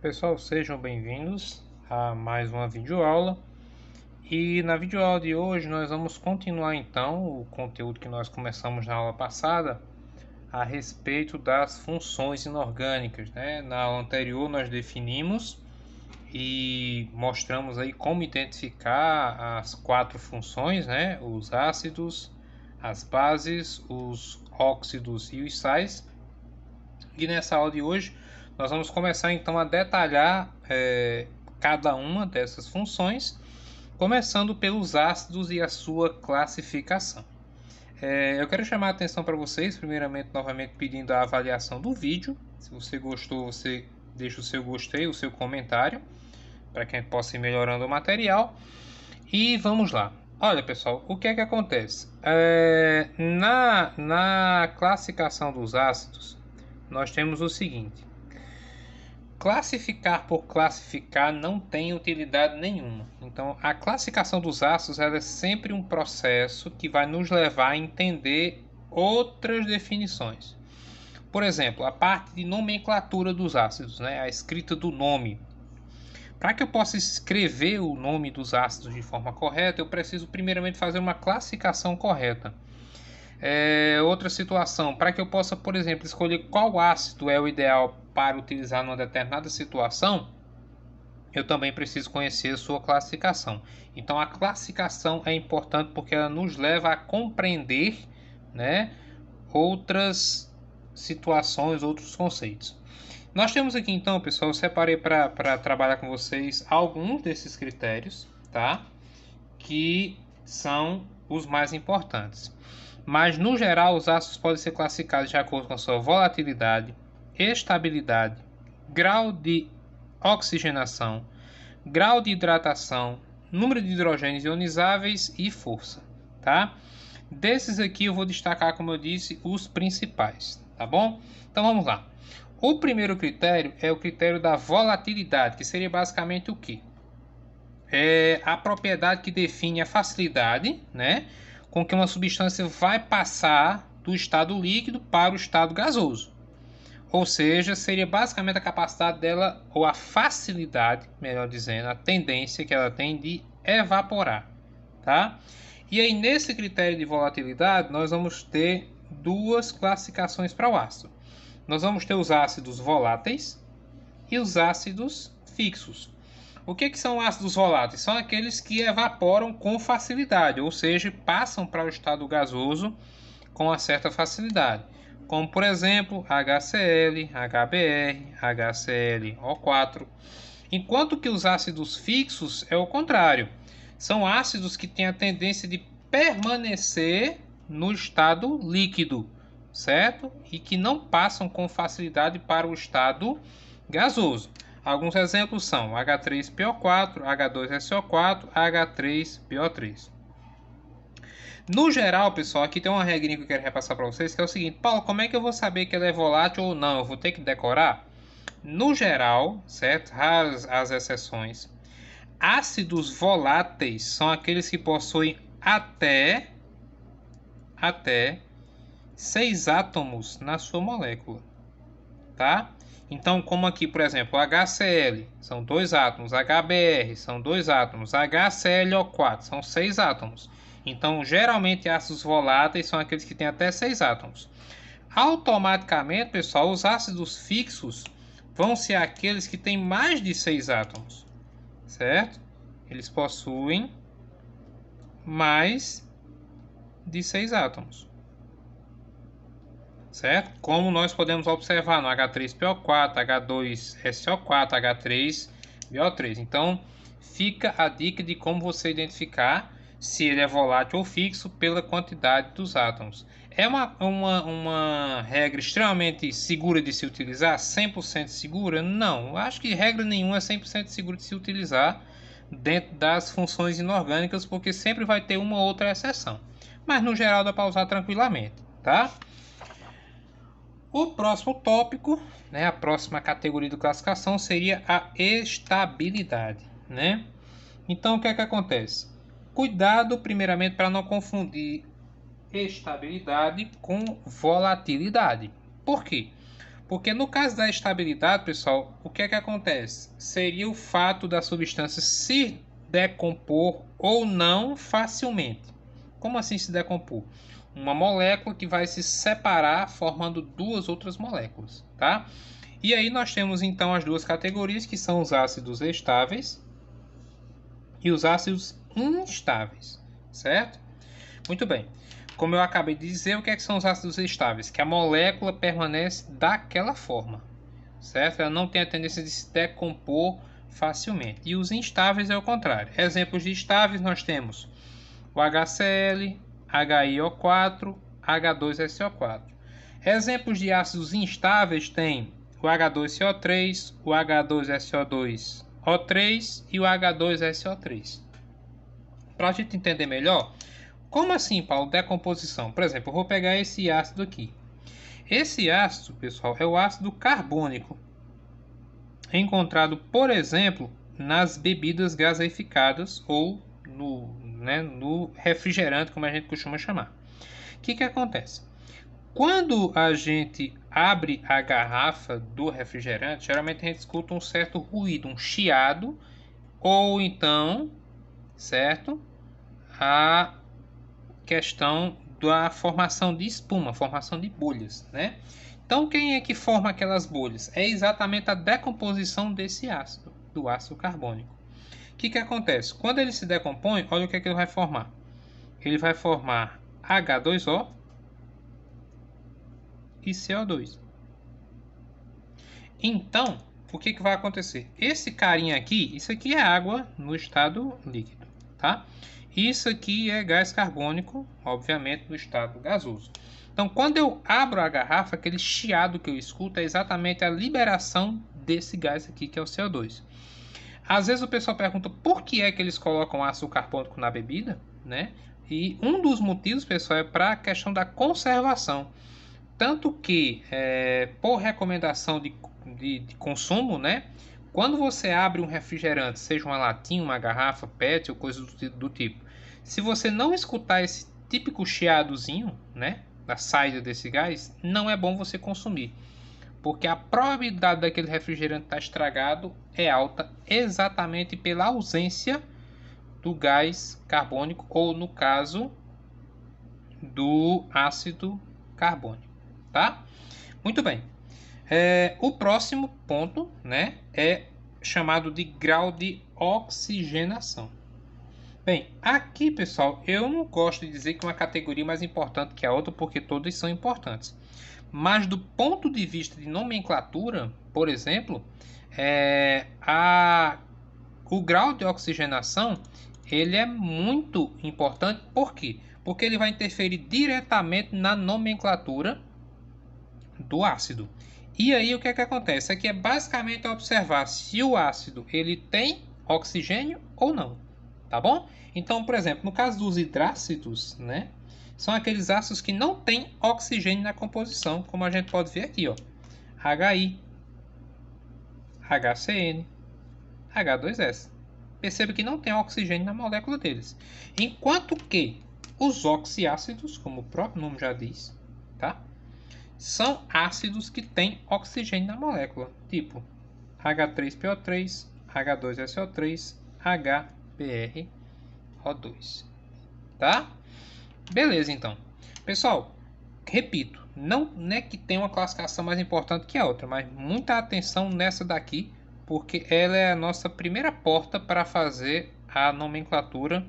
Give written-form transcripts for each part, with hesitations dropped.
Pessoal, sejam bem-vindos a mais uma videoaula. E na videoaula de hoje nós vamos continuar então o conteúdo que nós começamos na aula passada a respeito das funções inorgânicas, né? Na aula anterior nós definimos e mostramos aí como identificar as 4 funções, né? Os ácidos, as bases, os óxidos e os sais. E nessa aula de hoje nós vamos começar então a detalhar cada uma dessas funções, começando pelos ácidos e a sua classificação. Eu quero chamar a atenção para vocês, primeiramente, novamente pedindo a avaliação do vídeo. Se você gostou, você deixa o seu gostei, o seu comentário, para que a gente possa ir melhorando o material. E vamos lá. Olha, pessoal, o que é que acontece? Na classificação dos ácidos, nós temos o seguinte: classificar por classificar não tem utilidade nenhuma. Então, a classificação dos ácidos é sempre um processo que vai nos levar a entender outras definições. Por exemplo, a parte de nomenclatura dos ácidos, né? A escrita do nome. Para que eu possa escrever o nome dos ácidos de forma correta, eu preciso primeiramente fazer uma classificação correta. Outra situação, para que eu possa, por exemplo, escolher qual ácido é o ideal para utilizar numa determinada situação, eu também preciso conhecer a sua classificação. Então a classificação é importante porque ela nos leva a compreender, né, outras situações, outros conceitos. Nós temos aqui então, pessoal, eu separei para trabalhar com vocês alguns desses critérios, tá? Que são os mais importantes. Mas no geral, os ácidos podem ser classificados de acordo com a sua volatilidade, estabilidade, grau de oxigenação, grau de hidratação, número de hidrogênios ionizáveis e força, tá? Desses aqui eu vou destacar, como eu disse, os principais, tá bom? Então vamos lá. O primeiro critério é o critério da volatilidade, que seria basicamente o quê? É a propriedade que define a facilidade, né, com que uma substância vai passar do estado líquido para o estado gasoso. Ou seja, seria basicamente a capacidade dela, ou a facilidade, melhor dizendo, a tendência que ela tem de evaporar, tá? E aí, nesse critério de volatilidade, nós vamos ter duas classificações para o ácido. Nós vamos ter os ácidos voláteis e os ácidos fixos. O que são ácidos voláteis? São aqueles que evaporam com facilidade, ou seja, passam para o estado gasoso com uma certa facilidade. Como, por exemplo, HCl, HBr, HClO4. Enquanto que os ácidos fixos é o contrário. São ácidos que têm a tendência de permanecer no estado líquido, certo? E que não passam com facilidade para o estado gasoso. Alguns exemplos são H3PO4, H2SO4, H3PO3. No geral, pessoal, aqui tem uma regrinha que eu quero repassar para vocês, que é o seguinte: Paulo, como é que eu vou saber que ela é volátil ou não? Eu vou ter que decorar? No geral, certo? Raras as exceções. Ácidos voláteis são aqueles que possuem até 6 átomos na sua molécula, tá? Então, como aqui, por exemplo, HCl são 2 átomos, HBr são 2 átomos, HClO4 são 6 átomos. Então, geralmente, ácidos voláteis são aqueles que têm até 6 átomos. Automaticamente, pessoal, os ácidos fixos vão ser aqueles que têm mais de 6 átomos, certo? Eles possuem mais de 6 átomos, certo? Como nós podemos observar no H3PO4, H2SO4, H3BO3. Então, fica a dica de como você identificar se ele é volátil ou fixo pela quantidade dos átomos. É uma regra extremamente segura de se utilizar? 100% segura? Não. Acho que regra nenhuma é 100% segura de se utilizar dentro das funções inorgânicas, porque sempre vai ter uma ou outra exceção. Mas no geral dá para usar tranquilamente, tá? O próximo tópico, né, a próxima categoria de classificação seria a estabilidade, né? Então, o que é que acontece? Cuidado, primeiramente, para não confundir estabilidade com volatilidade. Por quê? Porque no caso da estabilidade, pessoal, o que é que acontece? Seria o fato da substância se decompor ou não facilmente. Como assim se decompor? Uma molécula que vai se separar formando duas outras moléculas, tá? E aí nós temos então as duas categorias, que são os ácidos estáveis e os ácidos instáveis, certo? Muito bem. Como eu acabei de dizer, o que são os ácidos estáveis? Que a molécula permanece daquela forma, certo? Ela não tem a tendência de se decompor facilmente. E os instáveis é o contrário. Exemplos de estáveis nós temos o HCl, HiO4, H2SO4. Exemplos de ácidos instáveis tem o H2CO3, o H2SO2O3 e o H2SO3. Para a gente entender melhor, como assim, Paulo, decomposição? Por exemplo, eu vou pegar esse ácido aqui. Esse ácido, pessoal, é o ácido carbônico, encontrado, por exemplo, nas bebidas gaseificadas ou no refrigerante, como a gente costuma chamar. O que acontece? Quando a gente abre a garrafa do refrigerante, geralmente a gente escuta um certo ruído, um chiado, ou então, certo? A questão da formação de espuma, formação de bolhas, né? Então, quem é que forma aquelas bolhas? É exatamente a decomposição desse ácido, do ácido carbônico. O que acontece? Quando ele se decompõe, olha o que ele vai formar. Ele vai formar H2O e CO2. Então, o que vai acontecer? Esse carinha aqui, isso aqui é água no estado líquido, tá? Isso aqui é gás carbônico, obviamente, no estado gasoso. Então, quando eu abro a garrafa, aquele chiado que eu escuto é exatamente a liberação desse gás aqui, que é o CO2. Às vezes o pessoal pergunta por que é que eles colocam ácido carbônico na bebida, né? E um dos motivos, pessoal, é para a questão da conservação. Tanto que, por recomendação de consumo, né? Quando você abre um refrigerante, seja uma latinha, uma garrafa, PET ou coisa do tipo, se você não escutar esse típico chiadozinho, né? Da saída desse gás, não é bom você consumir. Porque a probabilidade daquele refrigerante estar estragado é alta exatamente pela ausência do gás carbônico ou, no caso, do ácido carbônico, tá? Muito bem. O próximo ponto, né, é chamado de grau de oxigenação. Bem, aqui, pessoal, eu não gosto de dizer que uma categoria é mais importante que a outra, porque todas são importantes. Mas do ponto de vista de nomenclatura, por exemplo, o grau de oxigenação ele é muito importante. Por quê? Porque ele vai interferir diretamente na nomenclatura do ácido. E aí o que acontece? Aqui é basicamente observar se o ácido ele tem oxigênio ou não, tá bom? Então, por exemplo, no caso dos hidrácidos, né, são aqueles ácidos que não têm oxigênio na composição, como a gente pode ver aqui, ó, HI, HCN, H2S. Perceba que não tem oxigênio na molécula deles. Enquanto que os oxiácidos, como o próprio nome já diz, tá? São ácidos que têm oxigênio na molécula, tipo H3PO3, H2SO3, HBrO2, tá? Beleza, então. Pessoal, repito, não é que tem uma classificação mais importante que a outra, mas muita atenção nessa daqui, porque ela é a nossa primeira porta para fazer a nomenclatura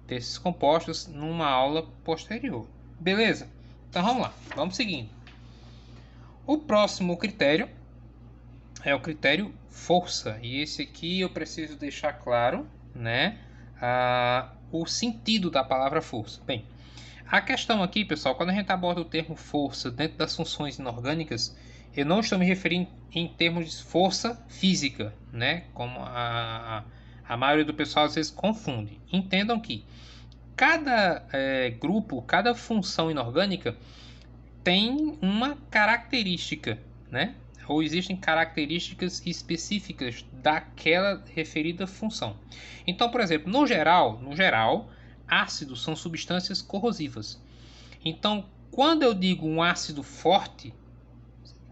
desses compostos numa aula posterior. Beleza? Então vamos lá, vamos seguindo. O próximo critério é o critério força, e esse aqui eu preciso deixar claro, né, o sentido da palavra força. Bem, a questão aqui, pessoal, quando a gente aborda o termo força dentro das funções inorgânicas, eu não estou me referindo em termos de força física, né, como a maioria do pessoal às vezes confunde. Entendam que cada grupo, cada função inorgânica tem uma característica, né? Ou existem características específicas daquela referida função. Então, por exemplo, no geral, ácidos são substâncias corrosivas. Então, quando eu digo um ácido forte,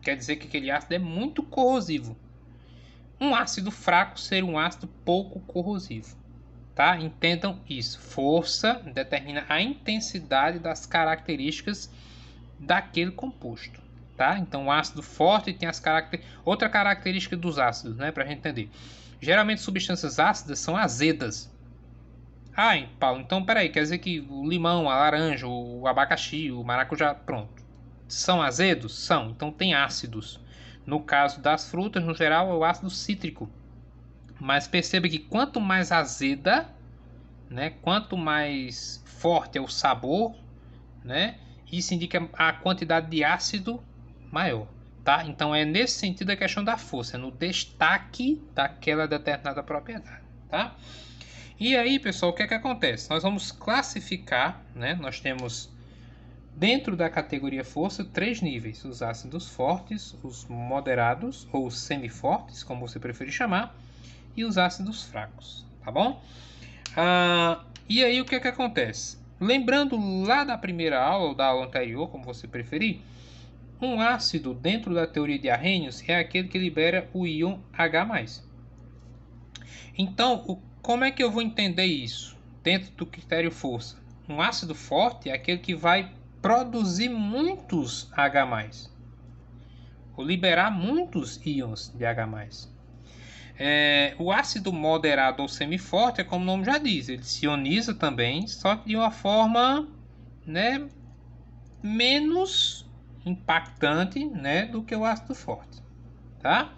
quer dizer que aquele ácido é muito corrosivo. Um ácido fraco ser um ácido pouco corrosivo. Tá? Entendam isso. Força determina a intensidade das características daquele composto. Tá? Então, o ácido forte tem as características. Outra característica dos ácidos, né? Para a gente entender. Geralmente, substâncias ácidas são azedas. Paulo, então peraí, quer dizer que o limão, a laranja, o abacaxi, o maracujá, pronto. São azedos? São, então tem ácidos. No caso das frutas, no geral, é o ácido cítrico. Mas perceba que quanto mais azeda, né, quanto mais forte é o sabor, né, isso indica a quantidade de ácido maior. Tá? Então é nesse sentido a questão da força, no destaque daquela determinada propriedade. Tá? E aí, pessoal, o que é que acontece? Nós vamos classificar, né? Nós temos dentro da categoria força 3 níveis: os ácidos fortes, os moderados ou semifortes, como você preferir chamar, e os ácidos fracos, tá bom? E aí o que é que acontece? Lembrando lá da primeira aula ou da aula anterior, como você preferir, um ácido dentro da teoria de Arrhenius é aquele que libera o íon H+. Então, como é que eu vou entender isso dentro do critério força? Um ácido forte é aquele que vai produzir muitos H+, ou liberar muitos íons de H+. O ácido moderado ou semiforte é como o nome já diz, ele se ioniza também, só que de uma forma, né, menos impactante, né, do que o ácido forte, tá?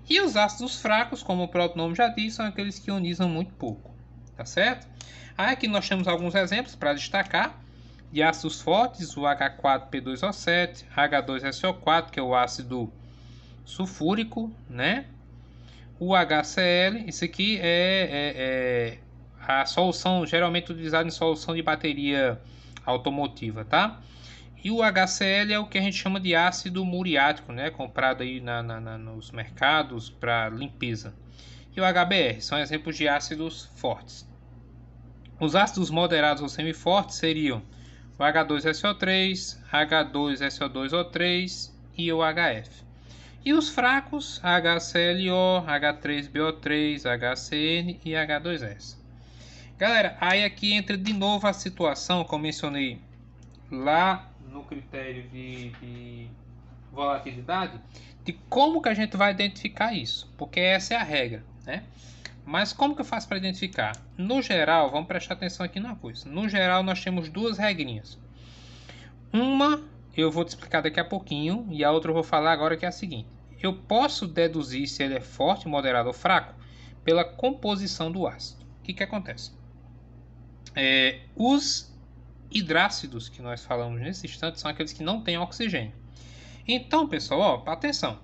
E os ácidos fracos, como o próprio nome já diz, são aqueles que ionizam muito pouco, tá certo? Aí aqui nós temos alguns exemplos para destacar de ácidos fortes: o H4P2O7, H2SO4, que é o ácido sulfúrico, né? O HCl, isso aqui é a solução geralmente utilizada em solução de bateria automotiva, tá? E o HCl é o que a gente chama de ácido muriático, né? Comprado aí nos mercados para limpeza. E o HBr são exemplos de ácidos fortes. Os ácidos moderados ou semifortes seriam o H2SO3, H2SO2O3 e o HF. E os fracos, HClO, H3BO3, HCN e H2S. Galera, aí aqui entra de novo a situação que eu mencionei lá no critério de volatilidade, de como que a gente vai identificar isso, porque essa é a regra, né? Mas como que eu faço para identificar? No geral, vamos prestar atenção aqui numa coisa. No geral, nós temos duas regrinhas. Uma eu vou te explicar daqui a pouquinho e a outra eu vou falar agora, que é a seguinte. Eu posso deduzir se ele é forte, moderado ou fraco pela composição do ácido. O que acontece? Os hidrácidos que nós falamos nesse instante são aqueles que não têm oxigênio. Então, pessoal, atenção.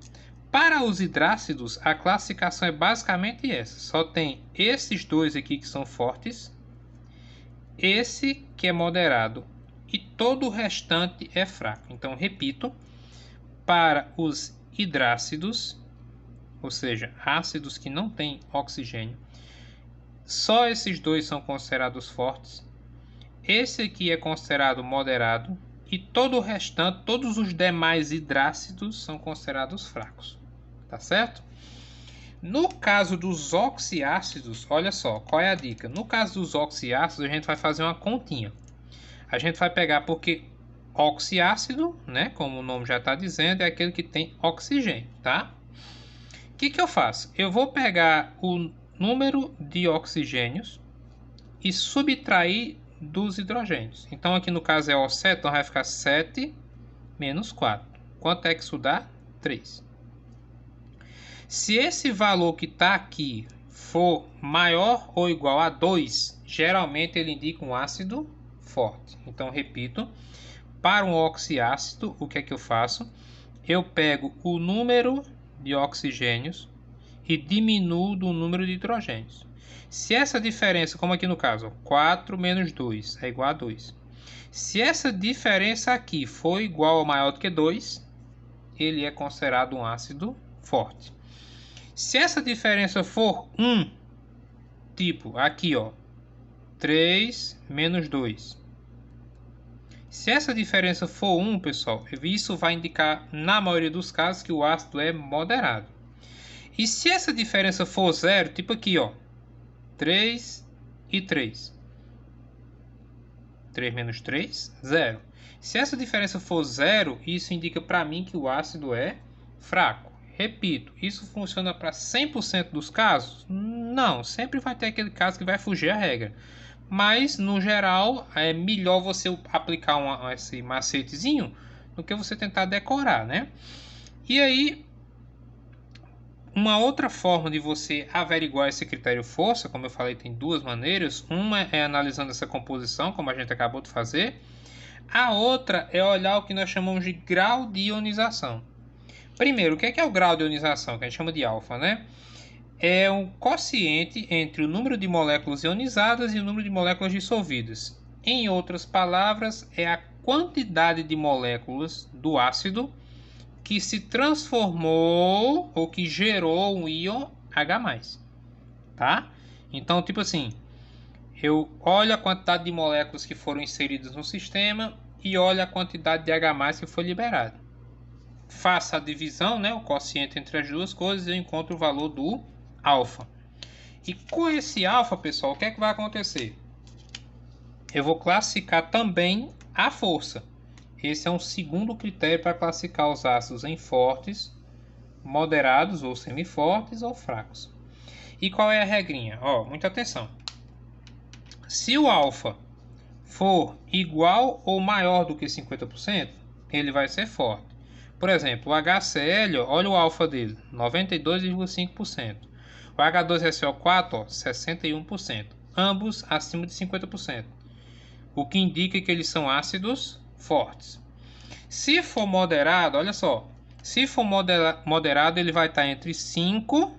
Para os hidrácidos, a classificação é basicamente essa. Só tem esses dois aqui que são fortes, esse que é moderado e todo o restante é fraco. Então, repito, para os hidrácidos, ou seja, ácidos que não têm oxigênio, só esses dois são considerados fortes. Esse aqui é considerado moderado e todo o restante, todos os demais hidrácidos são considerados fracos, tá certo? No caso dos oxiácidos, olha só, qual é a dica? No caso dos oxiácidos, a gente vai fazer uma continha. A gente vai pegar, porque oxiácido, né, como o nome já está dizendo, é aquele que tem oxigênio, tá? O que eu faço? Eu vou pegar o número de oxigênios e subtrair dos hidrogênios. Então aqui no caso é O7, então vai ficar 7 menos 4. Quanto é que isso dá? 3. Se esse valor que está aqui for maior ou igual a 2, geralmente ele indica um ácido forte. Então, repito, para um oxiácido, o que é que eu faço? Eu pego o número de oxigênios e diminuo do número de hidrogênios. Se essa diferença, como aqui no caso, 4 menos 2 é igual a 2. Se essa diferença aqui for igual ou maior do que 2, ele é considerado um ácido forte. Se essa diferença for 1, tipo aqui, ó, 3 menos 2, Se essa diferença for 1, pessoal, isso vai indicar, na maioria dos casos, que o ácido é moderado. E se essa diferença for 0, tipo aqui, ó, 3 e 3. 3 menos 3, 0. Se essa diferença for 0, isso indica para mim que o ácido é fraco. Repito, isso funciona para 100% dos casos? Não, sempre vai ter aquele caso que vai fugir à regra. Mas, no geral, é melhor você aplicar esse macetezinho do que você tentar decorar, né? E aí, uma outra forma de você averiguar esse critério força, como eu falei, tem duas maneiras. Uma é analisando essa composição, como a gente acabou de fazer. A outra é olhar o que nós chamamos de grau de ionização. Primeiro, o que é o grau de ionização, que a gente chama de alfa, né? É um quociente entre o número de moléculas ionizadas e o número de moléculas dissolvidas. Em outras palavras, é a quantidade de moléculas do ácido que se transformou ou que gerou um íon H+, tá? Então, tipo assim, eu olho a quantidade de moléculas que foram inseridas no sistema e olho a quantidade de H+ que foi liberado. Faço a divisão, né, o quociente entre as duas coisas, e eu encontro o valor do alfa. E com esse alfa, pessoal, o que é que vai acontecer? Eu vou classificar também a força. Esse é um segundo critério para classificar os ácidos em fortes, moderados ou semifortes ou fracos. E qual é a regrinha? Ó, muita atenção. Se o alfa for igual ou maior do que 50%, ele vai ser forte. Por exemplo, o HCl, olha o alfa dele, 92,5%. O H2SO4, 61%. Ambos acima de 50%. O que indica que eles são ácidos fortes. Se for moderado, olha só. Se for moderado, ele vai estar entre 5%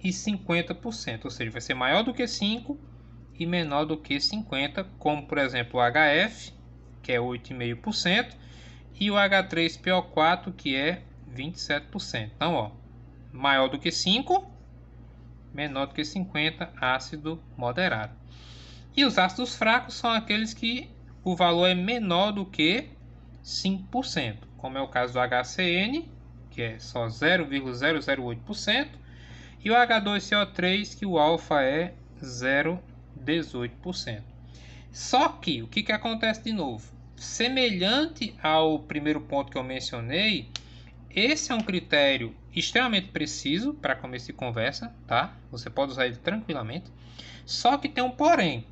e 50%. Ou seja, vai ser maior do que 5% e menor do que 50%. Como, por exemplo, o HF, que é 8,5%. E o H3PO4, que é 27%. Então, ó, maior do que 5%, menor do que 50%, ácido moderado. E os ácidos fracos são aqueles que o valor é menor do que 5%, como é o caso do HCN, que é só 0,008%, e o H2CO3, que o alfa é 0,18%. Só que, o que acontece de novo? Semelhante ao primeiro ponto que eu mencionei, esse é um critério extremamente preciso para começo de conversa, tá? Você pode usar ele tranquilamente. Só que tem um porém.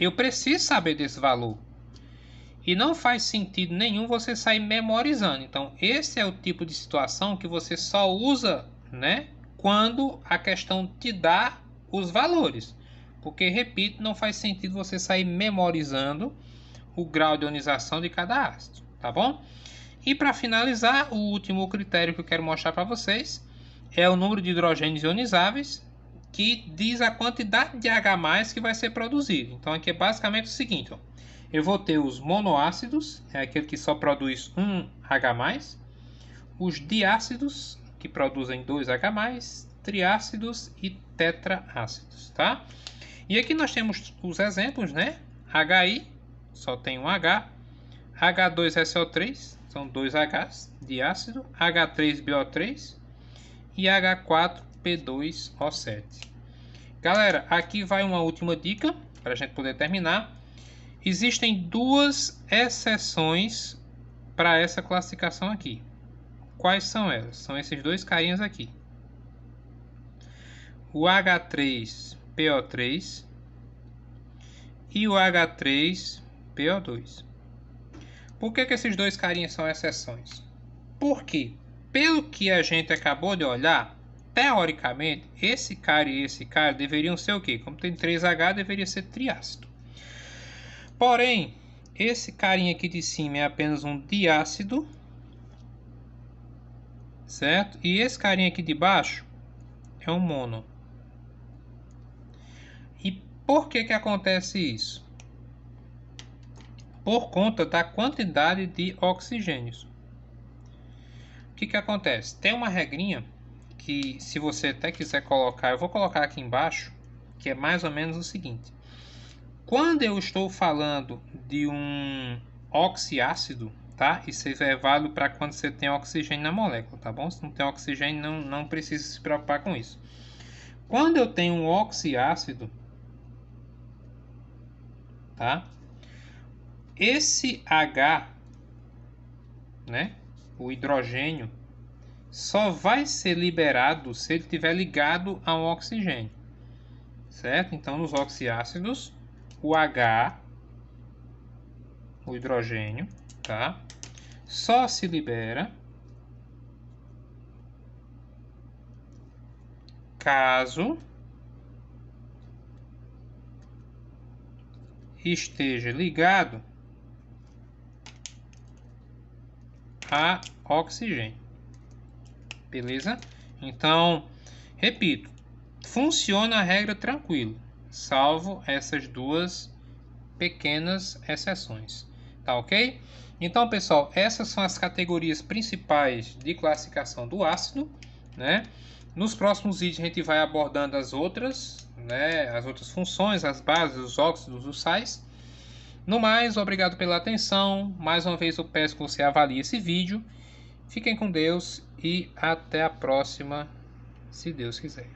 Eu preciso saber desse valor. E não faz sentido nenhum você sair memorizando. Então, esse é o tipo de situação que você só usa, né, quando a questão te dá os valores. Porque, repito, não faz sentido você sair memorizando o grau de ionização de cada ácido, tá bom? E para finalizar, o último critério que eu quero mostrar para vocês é o número de hidrogênios ionizáveis, que diz a quantidade de H+ que vai ser produzido. Então aqui é basicamente o seguinte, ó. Eu vou ter os monoácidos, é aquele que só produz um H+, os diácidos, que produzem 2 H+, triácidos e tetraácidos, tá? E aqui nós temos os exemplos, né? HI, só tem um H, H2SO3, são 2 Hs de ácido, H3BO3 e H4P2O7. Galera, aqui vai uma última dica para a gente poder terminar. Existem duas exceções para essa classificação aqui. Quais são elas? São esses dois carinhas aqui. O H3PO3 e o H3PO2. Por que esses dois carinhas são exceções? Porque, pelo que a gente acabou de olhar, teoricamente, esse cara e esse cara deveriam ser o quê? Como tem 3H, deveria ser triácido. Porém, esse carinha aqui de cima é apenas um diácido, certo? E esse carinha aqui de baixo é um mono. E por que acontece isso? Por conta da quantidade de oxigênios. O que acontece? Tem uma regrinha que, se você até quiser colocar, eu vou colocar aqui embaixo, que é mais ou menos o seguinte. Quando eu estou falando de um oxiácido, tá? Isso é válido para quando você tem oxigênio na molécula, tá bom? Se não tem oxigênio, não precisa se preocupar com isso. Quando eu tenho um oxiácido, tá? Esse H, né? O hidrogênio, só vai ser liberado se ele estiver ligado a um oxigênio, certo? Então, nos oxiácidos, o H, o hidrogênio, tá? Só se libera caso esteja ligado a oxigênio. Beleza? Então, repito, funciona a regra tranquilo, salvo essas duas pequenas exceções. Tá ok? Então, pessoal, essas são as categorias principais de classificação do ácido, né? Nos próximos vídeos a gente vai abordando as outras, né? As outras funções, as bases, os óxidos, os sais. No mais, obrigado pela atenção. Mais uma vez eu peço que você avalie esse vídeo. Fiquem com Deus e até a próxima, se Deus quiser.